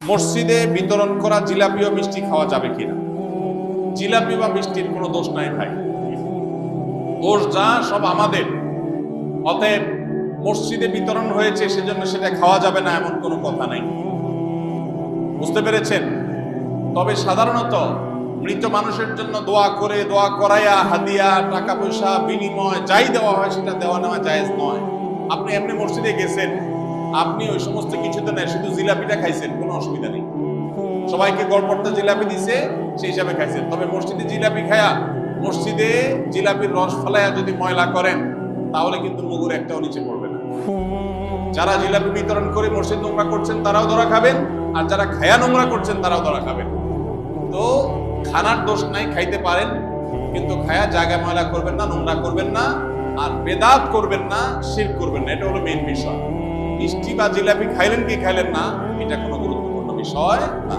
মসজিদে বিতরণ করা জিলাপি ও মিষ্টি খাওয়া যাবে কিনা? জিলাপি বা মিষ্টির কোনো দোষ নাই ভাই, দোষ যা সব আমাদের। অতএব মসজিদে বিতরণ হয়েছে সেজন্য সেটা খাওয়া যাবে না এমন কোনো কথা নাই। বুঝতে পেরেছেন? তবে সাধারণত মৃত মানুষের জন্য দোয়া করে, দোয়া করাইয়া, হাদিয়া, টাকা পয়সা, বিনিময় যাই দেওয়া হয় সেটা দেওয়া নেওয়া জায়েজ নয়। আপনি এমনি মসজিদে গেছেন, আপনি ওই সমস্ত কিছুতে নেই, শুধু জিলাপিটা খাইছেন, কোনো অসুবিধা নেই। সবাইকে গড়পড়তা জিলাপি দিছে, সেই হিসাবে খাইছেন। তবে মসজিদে জিলাপি খায়া, মসজিদে জিলাপির রস ফেলাইয়া যদি ময়লা করেন, তাহলে কিন্তু মুগুর একটাও নিচে পড়বে না। যারা জিলাপি বিতরণ করে মসজিদ নোংরা করছেন তারাও ধরা খাবেন, আর যারা খায়া নোংরা করছেন তারাও ধরা খাবেন। তো খানার দোষ নাই, খাইতে পারেন, কিন্তু খায়া জায়গা ময়লা করবেন না, নোংরা করবেন না, আর বেদাত করবেন না, শিরক করবেন না। এটা হলো মেইন বিষয়। মিষ্টি বা জিলাপি খাইলেন কি খাইলেন না, এটা কোনো গুরুত্বপূর্ণ বিষয় না।